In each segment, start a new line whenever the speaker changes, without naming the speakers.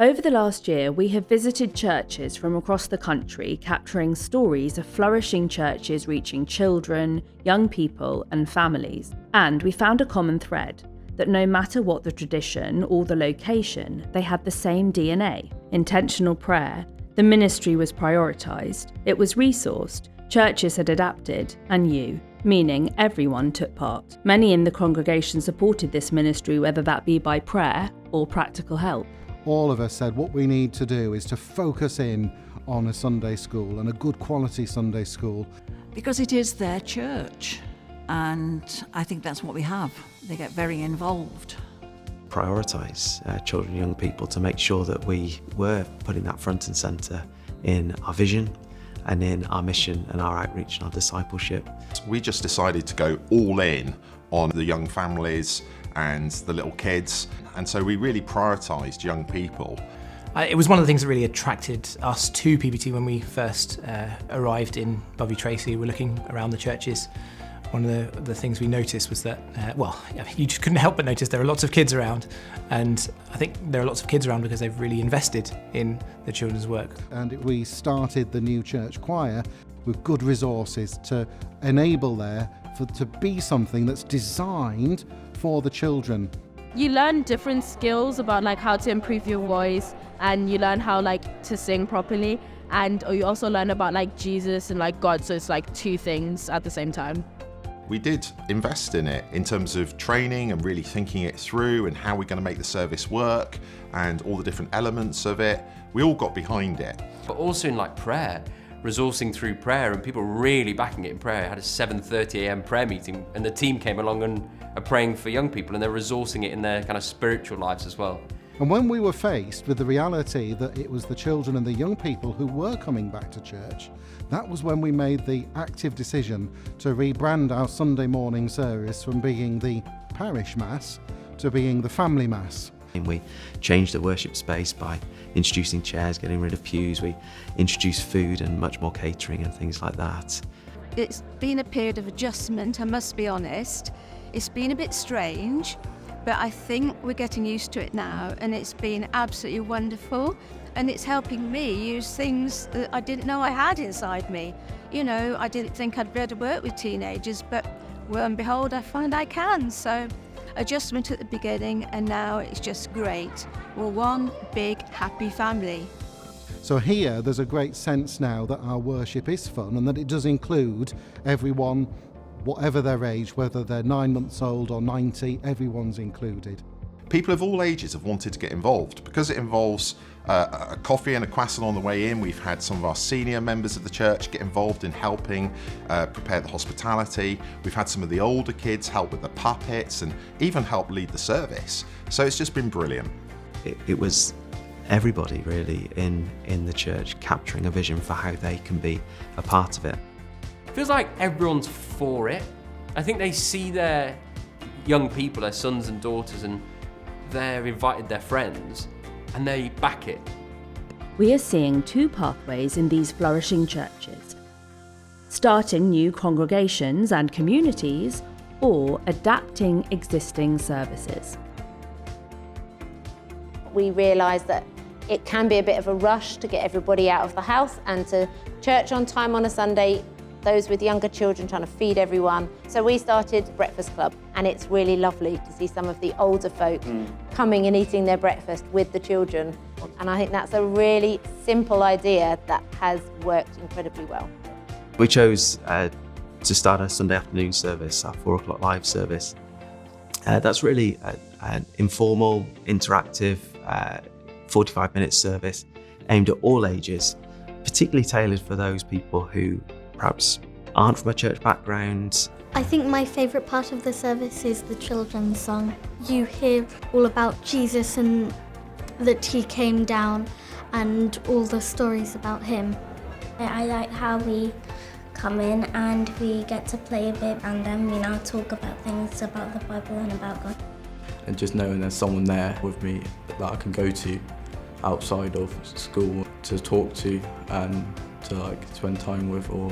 Over the last year, we have visited churches from across the country, capturing stories of flourishing churches reaching children, young people, and families. And we found a common thread, that no matter what the tradition or the location, they had the same DNA. Intentional prayer. The ministry was prioritised, it was resourced, churches had adapted, and you, meaning everyone, took part. Many in the congregation supported this ministry, whether that be by prayer or practical help.
All of us said what we need to do is to focus in on a Sunday school, and a good quality Sunday school.
Because it is their church, and I think that's what we have. They get very involved.
Prioritise children and young people to make sure that we were putting that front and centre in our vision and in our mission and our outreach and our discipleship.
We just decided to go all in on the young families and the little kids, and so we really prioritised young people.
It was one of the things that really attracted us to PBT when we first arrived in Bovey Tracy. We're looking around the churches. One of the things we noticed was that, you just couldn't help but notice there are lots of kids around, and I think there are lots of kids around because they've really invested in the children's work.
And we started the new church choir with good resources to enable to be something that's designed for the children.
You learn different skills about how to improve your voice, and you learn how to sing properly, and you also learn about Jesus and God, so it's two things at the same time.
We did invest in it in terms of training and really thinking it through and how we're going to make the service work and all the different elements of it. We all got behind it.
But also in prayer, resourcing through prayer, and people really backing it in prayer. I had a 7:30 a.m. prayer meeting, and the team came along and are praying for young people, and they're resourcing it in their kind of spiritual lives as well.
And when we were faced with the reality that it was the children and the young people who were coming back to church, that was when we made the active decision to rebrand our Sunday morning service from being the parish mass to being the family mass.
And we changed the worship space by introducing chairs, getting rid of pews. We introduced food and much more catering and things like that.
It's been a period of adjustment, I must be honest. It's been a bit strange, but I think we're getting used to it now, and it's been absolutely wonderful, and it's helping me use things that I didn't know I had inside me. I didn't think I'd be able to work with teenagers, but lo and behold, I find I can. So adjustment at the beginning, and now it's just great. We're one big happy family.
So here there's a great sense now that our worship is fun, and that it does include everyone, whatever their age, whether they're 9 months old or 90, everyone's included.
People of all ages have wanted to get involved because it involves a coffee and a croissant on the way in. We've had some of our senior members of the church get involved in helping prepare the hospitality. We've had some of the older kids help with the puppets and even help lead the service. So it's just been brilliant.
It was everybody really in the church capturing a vision for how they can be a part of it.
Feels like everyone's for it. I think they see their young people, their sons and daughters, and they're invited their friends, and they back it.
We are seeing two pathways in these flourishing churches: starting new congregations and communities, or adapting existing services.
We realised that it can be a bit of a rush to get everybody out of the house and to church on time on a Sunday, those with younger children trying to feed everyone. So we started Breakfast Club, and it's really lovely to see some of the older folk coming and eating their breakfast with the children. And I think that's a really simple idea that has worked incredibly well.
We chose to start a Sunday afternoon service, our 4 o'clock live service. That's really an informal, interactive, 45-minute service aimed at all ages, particularly tailored for those people who perhaps aren't from a church background.
I think my favourite part of the service is the children's song. You hear all about Jesus and that he came down and all the stories about him.
I like how we come in and we get to play a bit, and then we now talk about things about the Bible and about God.
And just knowing there's someone there with me that I can go to outside of school to talk to and to spend time with, or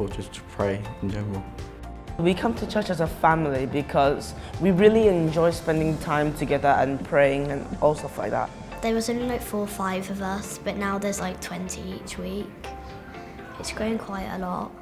just to pray in general.
We come to church as a family because we really enjoy spending time together and praying and all stuff like that.
There was only like 4 or 5 of us, but now there's like 20 each week. It's grown quite a lot.